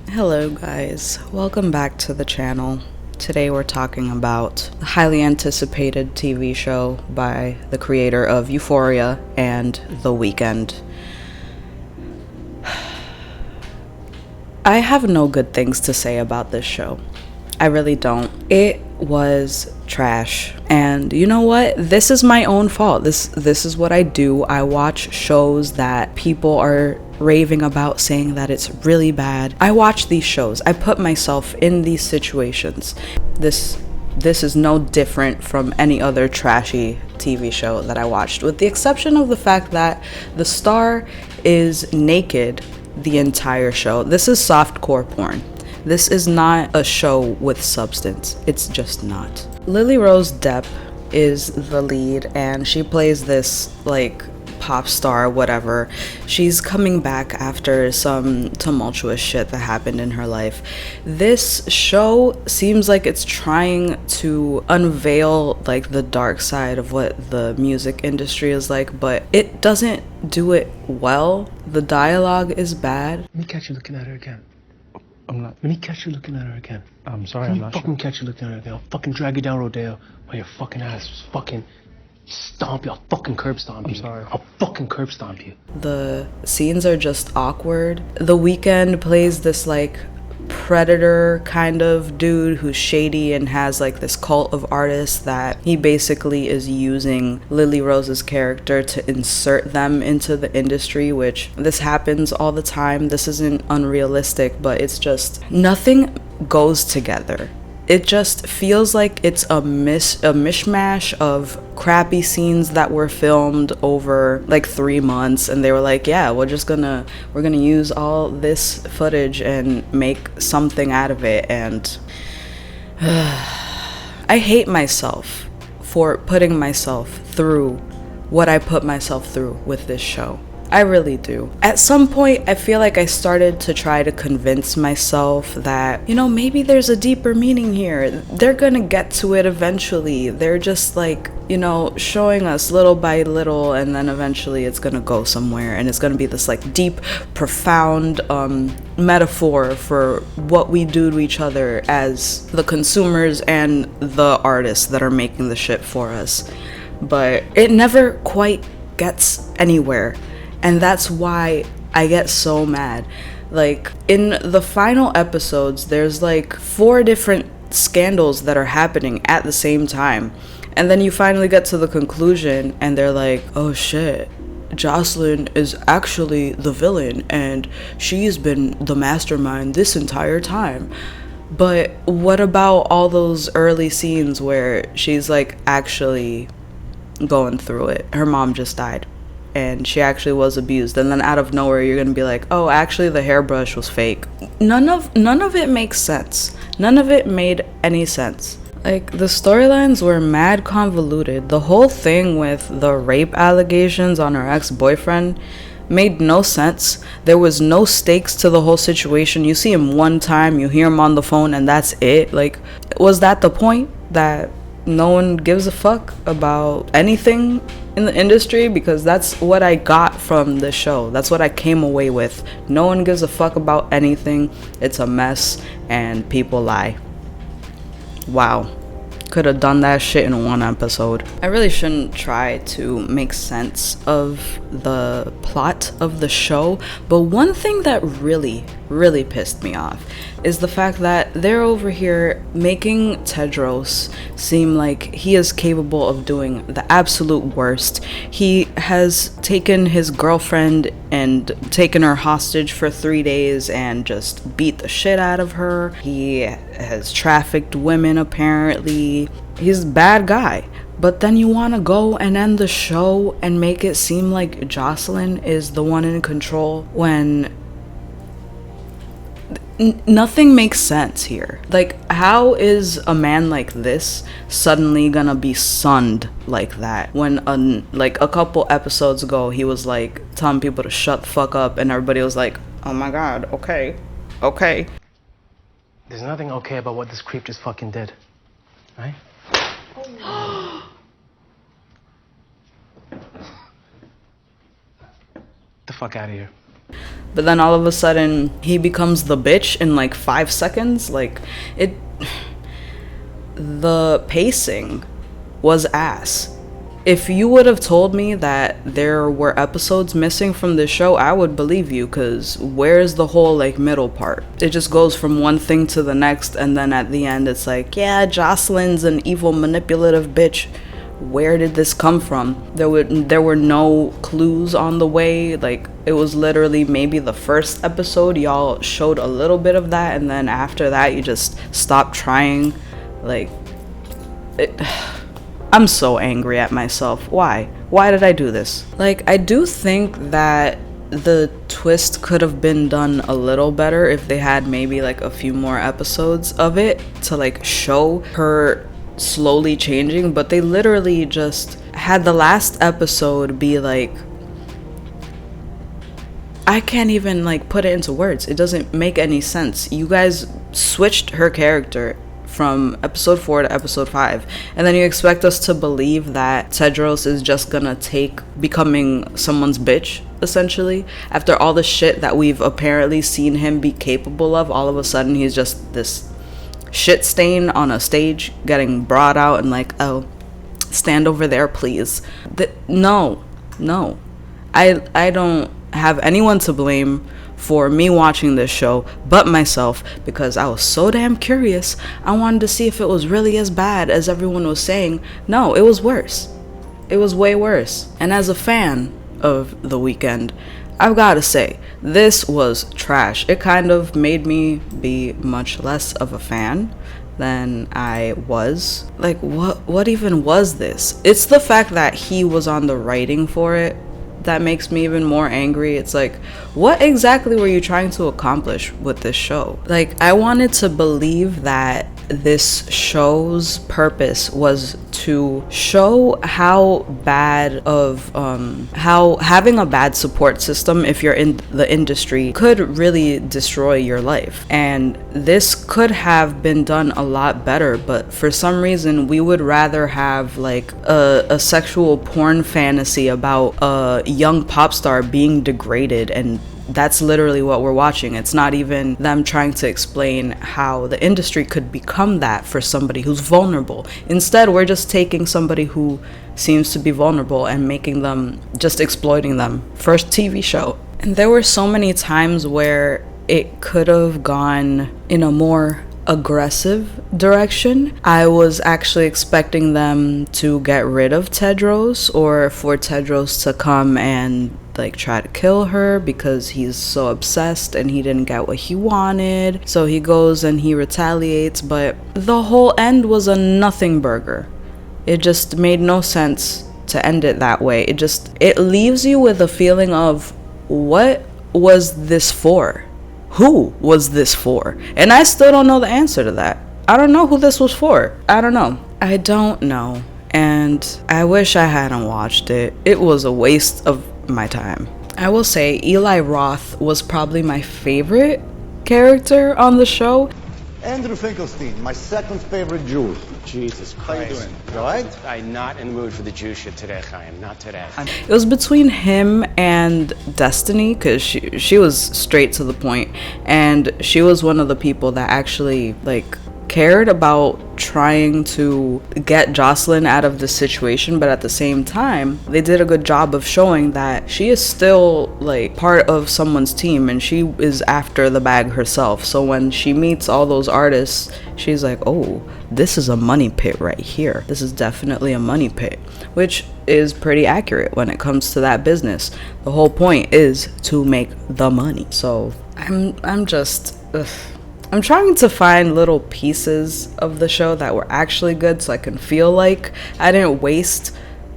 Hello guys, welcome back to the channel. Today we're talking about the highly anticipated TV show by the creator of Euphoria and The Weeknd. I have no good things to say about this show. I really don't. It was trash. And you know what? This is my own fault. This is what I do. I watch shows that people are raving about, saying that it's really bad. I watch these shows. I put myself in these situations. This is no different from any other trashy TV show that I watched, with the exception of the fact that the star is naked the entire show. This is softcore porn. This is not a show with substance. It's just not. Lily Rose Depp is the lead, and she plays this like pop star, whatever. She's coming back after some tumultuous shit that happened in her life. This show seems like it's trying to unveil like the dark side of what the music industry is like, but it doesn't do it well. The dialogue is bad. Let me catch you looking at her again. I'm not. Let me catch you looking at her again. I'm sorry, Let I'm me not fucking sure. catch you looking at her again. I'll fucking drag you down Rodeo while your fucking ass fucking stomp you. I'll fucking curb stomp you. I'm sorry. I'll fucking curb stomp you. The scenes are just awkward. The Weeknd plays this like predator kind of dude who's shady and has like this cult of artists that he basically is using Lily Rose's character to insert them into the industry, which this happens all the time. This isn't unrealistic, but it's just nothing goes together. It just feels like it's a mishmash of crappy scenes that were filmed over like 3 months, and they were like, yeah, we're gonna use all this footage and make something out of it. And I hate myself for putting myself through what I put myself through with this show. I really do. At some point, I feel like I started to try to convince myself that, maybe there's a deeper meaning here. They're gonna get to it eventually. They're just like, showing us little by little, and then eventually it's gonna go somewhere, and it's gonna be this like deep, profound metaphor for what we do to each other as the consumers and the artists that are making the shit for us. But it never quite gets anywhere. And that's why I get so mad. Like, in the final episodes, there's like 4 different scandals that are happening at the same time. And then you finally get to the conclusion, and they're like, oh shit, Jocelyn is actually the villain, and she's been the mastermind this entire time. But what about all those early scenes where she's like actually going through it? Her mom just died, and she actually was abused, and then out of nowhere you're gonna be like, oh, actually the hairbrush was fake. None of it makes sense. None of it made any sense. Like, the storylines were mad convoluted. The whole thing with the rape allegations on her ex-boyfriend made no sense. There was no stakes to the whole situation. You see him one time, you hear him on the phone, and that's it. Like, was that the point, that no one gives a fuck about anything in the industry? Because that's what I got from the show. That's what I came away with. No one gives a fuck about anything. It's a mess, and people lie. Wow. Could have done that shit in 1 episode. I really shouldn't try to make sense of the plot of the show, but one thing that really pissed me off is the fact that they're over here making Tedros seem like he is capable of doing the absolute worst. He has taken his girlfriend and taken her hostage for 3 days and just beat the shit out of her. He has trafficked women, apparently. He's a bad guy. But then you want to go and end the show and make it seem like Jocelyn is the one in control when nothing makes sense here. Like, how is a man like this suddenly gonna be sunned like that when like a couple episodes ago he was like telling people to shut the fuck up, and everybody was like, oh my god, okay. There's nothing okay about what this creep just fucking did. Right? The fuck out of here. but then all of a sudden he becomes the bitch in like 5 seconds. Like, the pacing was ass. If you would have told me that there were episodes missing from this show, I would believe you, because where's the whole like middle part? It just goes from one thing to the next, and then at the end it's like, yeah, Jocelyn's an evil, manipulative bitch. Where did this come from? There were no clues on the way. Like, it was literally maybe the first episode y'all showed a little bit of that, and then after that you just stopped trying. Like, I'm so angry at myself. Why did I do this? Like, I do think that the twist could have been done a little better if they had maybe like a few more episodes of it to like show her slowly changing, but they literally just had the last episode be like, I can't even like put it into words. It doesn't make any sense. You guys switched her character from episode 4 to episode 5, and then you expect us to believe that Tedros is just gonna take becoming someone's bitch, essentially, after all the shit that we've apparently seen him be capable of. All of a sudden he's just this shit stain on a stage getting brought out and like, oh, stand over there please. No, I don't have anyone to blame for me watching this show but myself, because I was so damn curious. I wanted to see if it was really as bad as everyone was saying. No, it was worse. It was way worse. And as a fan of The Weeknd, I've gotta say, this was trash. It kind of made me be much less of a fan than I was. Like, what even was this? It's the fact that he was on the writing for it that makes me even more angry. It's like, what exactly were you trying to accomplish with this show? Like, I wanted to believe that this show's purpose was to show how bad of how having a bad support system if you're in the industry could really destroy your life, and this could have been done a lot better, but for some reason we would rather have like a sexual porn fantasy about a young pop star being degraded, and that's literally what we're watching. It's not even them trying to explain how the industry could become that for somebody who's vulnerable. Instead, we're just taking somebody who seems to be vulnerable and making them, just exploiting them for a TV show. And there were so many times where it could have gone in a more aggressive direction. I was actually expecting them to get rid of Tedros, or for Tedros to come and like try to kill her because he's so obsessed and he didn't get what he wanted, so he goes and he retaliates. But the whole end was a nothing burger. It just made no sense to end it that way. It leaves you with a feeling of, what was this for? Who was this for? And I still don't know the answer to that. I don't know who this was for. I don't know. And I wish I hadn't watched it. It was a waste of my time. I will say Eli Roth was probably my favorite character on the show. Andrew Finkelstein, my second favorite Jew. Jesus Christ. How you doing? You all right? I'm not in the mood for the Jew shit today, Chaim. Not today. It was between him and Destiny, because she was straight to the point, and she was one of the people that actually like cared about trying to get Jocelyn out of the situation, but at the same time they did a good job of showing that she is still like part of someone's team and she is after the bag herself. So when she meets all those artists, she's like, oh, this is a money pit right here. This is definitely a money pit, which is pretty accurate when it comes to that business. The whole point is to make the money. So I'm just I'm trying to find little pieces of the show that were actually good, so I can feel like I didn't waste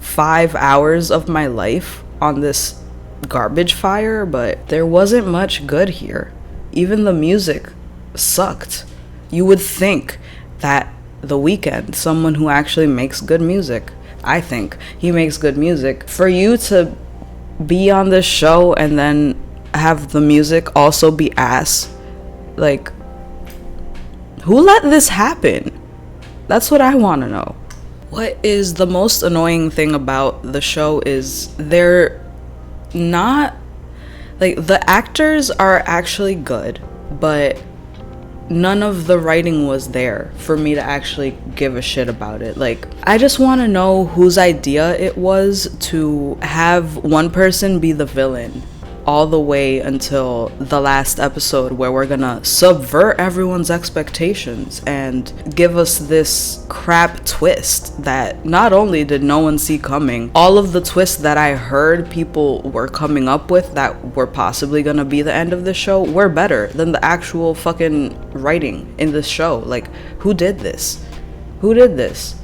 5 hours of my life on this garbage fire, but there wasn't much good here. Even the music sucked. You would think that The Weeknd, someone who actually makes good music, I think he makes good music, for you to be on this show and then have the music also be ass, like, who let this happen? That's what I want to know. What is the most annoying thing about the show is they're not Like, the actors are actually good, but none of the writing was there for me to actually give a shit about it. Like, I just want to know whose idea it was to have one person be the villain all the way until the last episode, where we're gonna subvert everyone's expectations and give us this crap twist that not only did no one see coming, all of the twists that I heard people were coming up with that were possibly gonna be the end of the show were better than the actual fucking writing in this show. Like, who did this? Who did this?